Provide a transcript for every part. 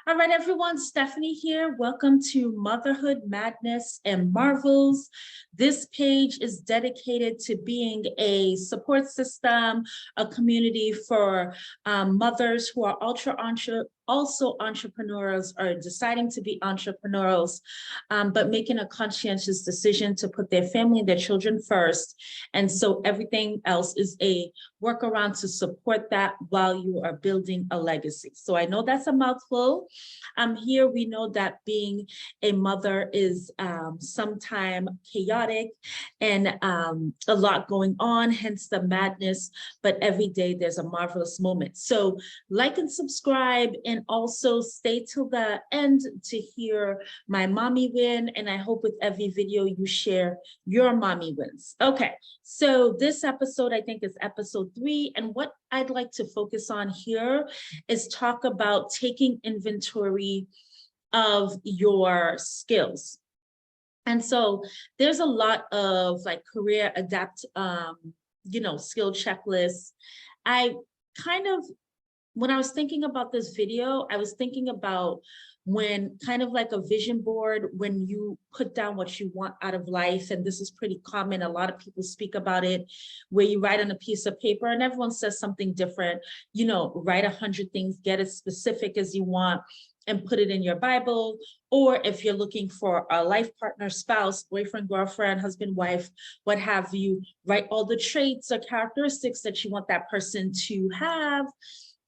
All right, everyone, Stephanie here. Welcome to Motherhood Madness and Marvels. This page is dedicated to being a support system, a community for mothers who are also entrepreneurs or deciding to be entrepreneurs, but making a conscientious decision to put their family and their children first. And so everything else is a workaround to support that while you are building a legacy. So I know that's a mouthful. Here we know that being a mother is sometimes chaotic and a lot going on, hence the madness, but every day there's a marvelous moment. So like and subscribe, and also stay till the end to hear my mommy win. And I hope with every video you share your mommy wins. Okay, so this episode, I think, is episode 3. And what I'd like to focus on here is talk about taking inventory of your skills. And so there's a lot of like career adapt, skill checklists. When I was thinking about this video, I was thinking about when kind of like a vision board, when you put down what you want out of life, and this is pretty common, a lot of people speak about it, where you write on a piece of paper and everyone says something different, write 100 things, get as specific as you want, and put it in your Bible. Or if you're looking for a life partner, spouse, boyfriend, girlfriend, husband, wife, what have you, write all the traits or characteristics that you want that person to have,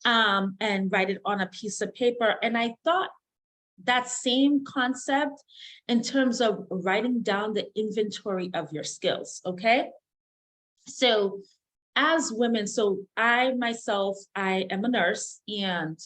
and write it on a piece of paper. And I thought that same concept in terms of writing down the inventory of your skills, okay? So as women, I am a nurse, and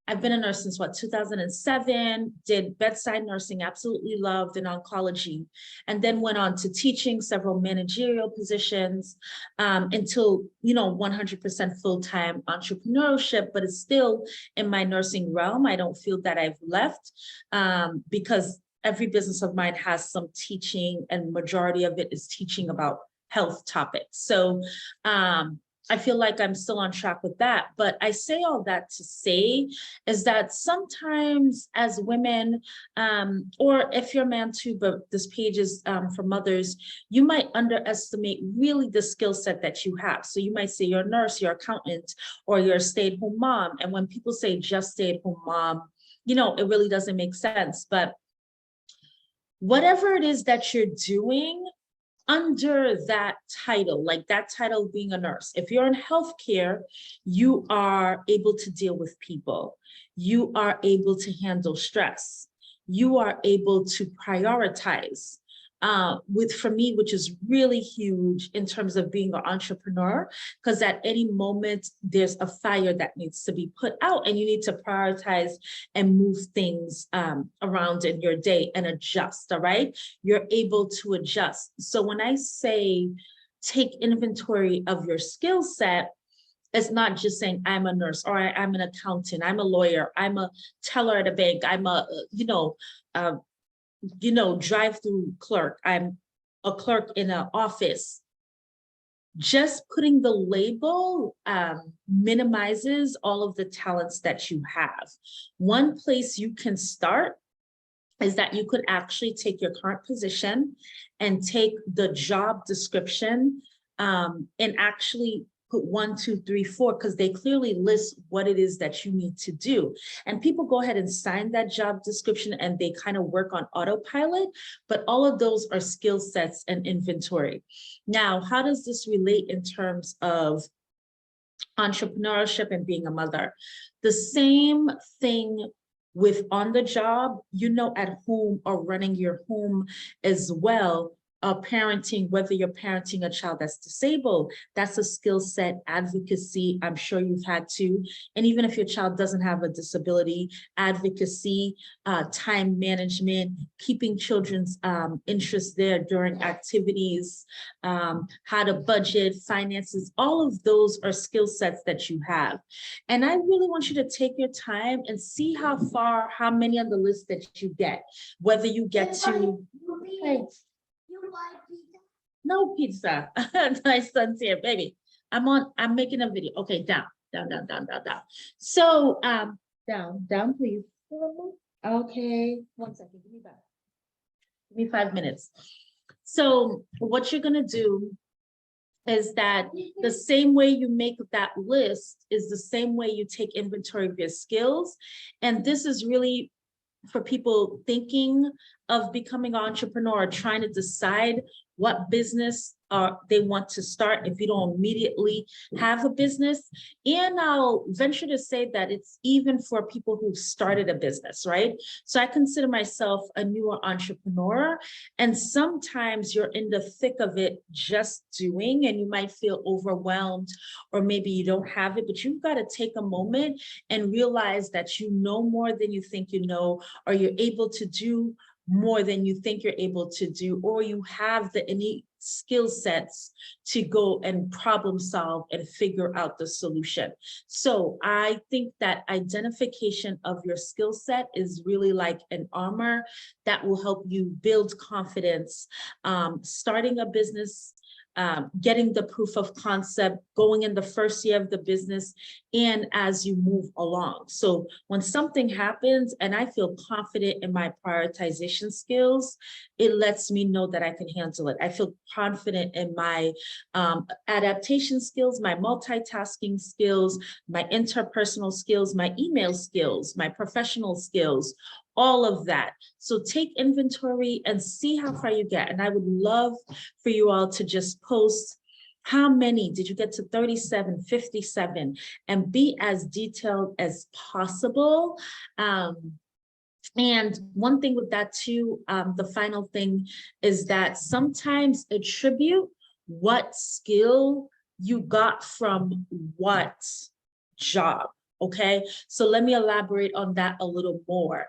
I've been a nurse since 2007, did bedside nursing, absolutely loved, in oncology, and then went on to teaching several managerial positions until, 100% full-time entrepreneurship, but it's still in my nursing realm. I don't feel that I've left because every business of mine has some teaching, and majority of it is teaching about health topics. So I feel like I'm still on track with that. But I say all that to say is that sometimes as women, or if you're a man too, but this page is for mothers, you might underestimate really the skill set that you have. So you might say you're a nurse, you're an accountant, or you're a stay-at-home mom. And when people say just stay-at-home mom, it really doesn't make sense. But whatever it is that you're doing, under that title, like that title being a nurse, if you're in healthcare, you are able to deal with people. You are able to handle stress. You are able to prioritize. For me, which is really huge in terms of being an entrepreneur, because at any moment there's a fire that needs to be put out, and you need to prioritize and move things around in your day and adjust. All right, you're able to adjust. So when I say take inventory of your skill set, it's not just saying I'm a nurse, or I'm an accountant, I'm a lawyer, I'm a teller at a bank, I'm a drive-through clerk, I'm a clerk in an office. Just putting the label minimizes all of the talents that you have. One place you can start is that you could actually take your current position and take the job description and actually put 1, 2, 3, 4, because they clearly list what it is that you need to do. And people go ahead and sign that job description and they kind of work on autopilot, but all of those are skill sets and inventory. Now, how does this relate in terms of entrepreneurship and being a mother? The same thing with on the job, at home or running your home as well. Parenting, whether you're parenting a child that's disabled, that's a skill set. Advocacy, I'm sure you've had to. And even if your child doesn't have a disability, advocacy, time management, keeping children's interests there during activities, how to budget, finances, all of those are skill sets that you have. And I really want you to take your time and see how many on the list that you get, whether you get to, no pizza. My son's here, baby. I'm making a video. Okay, down. So down, please. Okay, 1 second, give me back. Give me 5 minutes. So what you're gonna do is that the same way you make that list is the same way you take inventory of your skills. And this is really for people thinking of becoming an entrepreneur, trying to decide what business they want to start if you don't immediately have a business. And I'll venture to say that it's even for people who've started a business, right? So I consider myself a newer entrepreneur, and sometimes you're in the thick of it just doing, and you might feel overwhelmed, or maybe you don't have it, but you've got to take a moment and realize that you know more than you think you know, or you're able to do more than you think you're able to do, or you have the innate skill sets to go and problem solve and figure out the solution. So I think that identification of your skill set is really like an armor that will help you build confidence, starting a business, getting the proof of concept, going in the first year of the business, and as you move along. So when something happens and I feel confident in my prioritization skills, it lets me know that I can handle it. I feel confident in my adaptation skills, my multitasking skills, my interpersonal skills, my email skills, my professional skills, all of that. So take inventory and see how far you get. And I would love for you all to just post how many did you get to 37, 57, and be as detailed as possible. And one thing with that too, the final thing is that sometimes attribute what skill you got from what job, okay? So let me elaborate on that a little more.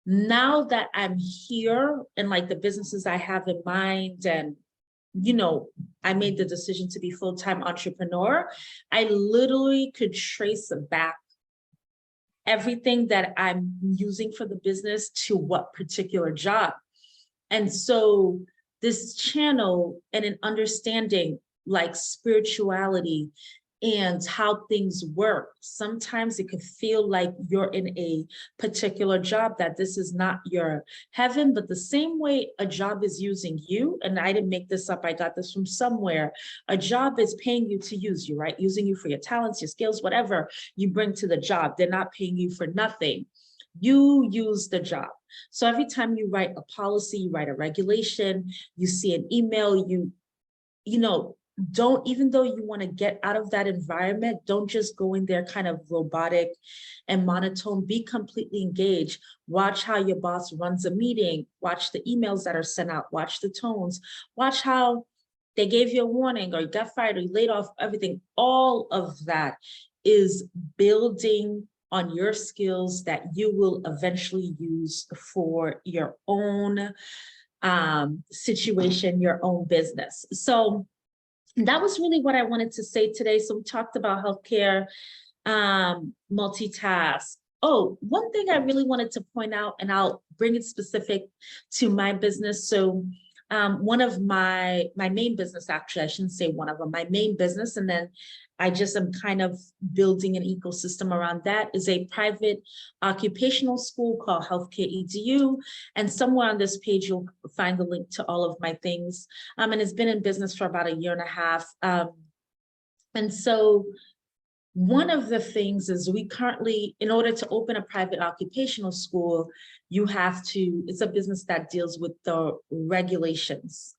Now that I'm here and like the businesses I have in mind, and I made the decision to be full-time entrepreneur, I literally could trace back everything that I'm using for the business to what particular job. And so this channel and an understanding like spirituality and how things work, sometimes it could feel like you're in a particular job, that this is not your heaven, but the same way a job is using you, and I didn't make this up, I got this from somewhere, a job is paying you to use you, right? Using you for your talents, your skills, whatever you bring to the job. They're not paying you for nothing. You use the job. So every time you write a policy, you write a regulation, you see an email, don't, even though you want to get out of that environment, don't just go in there kind of robotic and monotone. Be completely engaged. Watch how your boss runs a meeting. Watch the emails that are sent out. Watch the tones. Watch how they gave you a warning, or you got fired, or you laid off, everything. All of that is building on your skills that you will eventually use for your own situation, your own business. So that was really what I wanted to say today. So we talked about healthcare, multitask. Oh, one thing I really wanted to point out, and I'll bring it specific to my business. So one of my main business, actually, I shouldn't say one of them, my main business, and then I just am kind of building an ecosystem around that, is a private occupational school called Healthcare EDU. And somewhere on this page, you'll find the link to all of my things. And it's been in business for about 1.5 years. And so one of the things is we currently, in order to open a private occupational school, you have to, it's a business that deals with the regulations.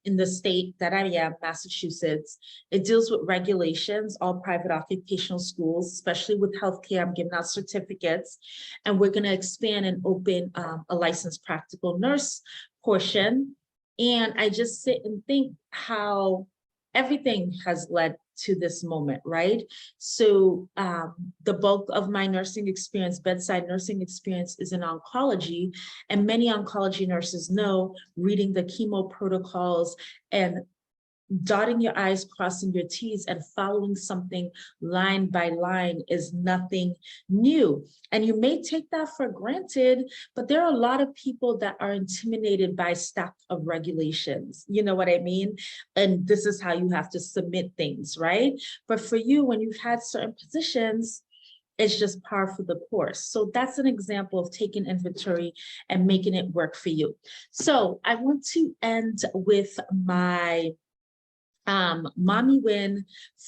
In the state that I am, Massachusetts, it deals with regulations. All private occupational schools, especially with healthcare, I'm giving out certificates, and we're going to expand and open a licensed practical nurse portion. And I just sit and think how everything has led to this moment, right? So the bulk of my nursing experience, bedside nursing experience, is in oncology. And many oncology nurses know reading the chemo protocols and dotting your I's, crossing your T's, and following something line by line is nothing new. And you may take that for granted, but there are a lot of people that are intimidated by stack of regulations. You know what I mean? And this is how you have to submit things, right? But for you, when you've had certain positions, it's just par for the course. So that's an example of taking inventory and making it work for you. So I want to end with my mommy win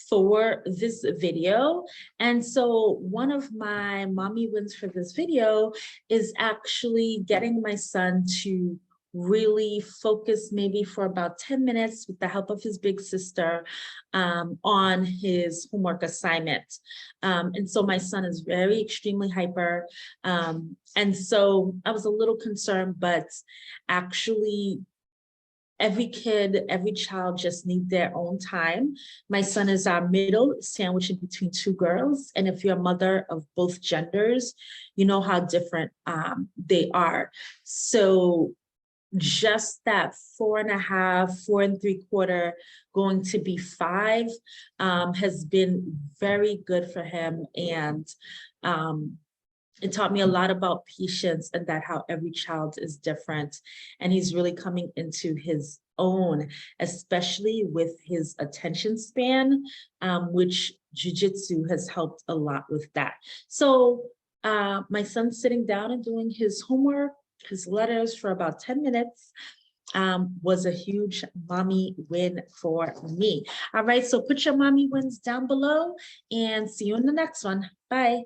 for this video. And so one of my mommy wins for this video is actually getting my son to really focus maybe for about 10 minutes with the help of his big sister on his homework assignment. And so my son is very extremely hyper. And so I was a little concerned, but actually every kid, every child just need their own time. My son is our middle, sandwiched in between two girls. And if you're a mother of both genders, you know how different they are. So just that 4.5, 4 3/4, going to be 5 has been very good for him. And it taught me a lot about patience and that how every child is different. And he's really coming into his own, especially with his attention span, which jujitsu has helped a lot with that. So my son's sitting down and doing his homework, his letters for about 10 minutes. Was a huge mommy win for me. All right, so put your mommy wins down below and see you in the next one. Bye.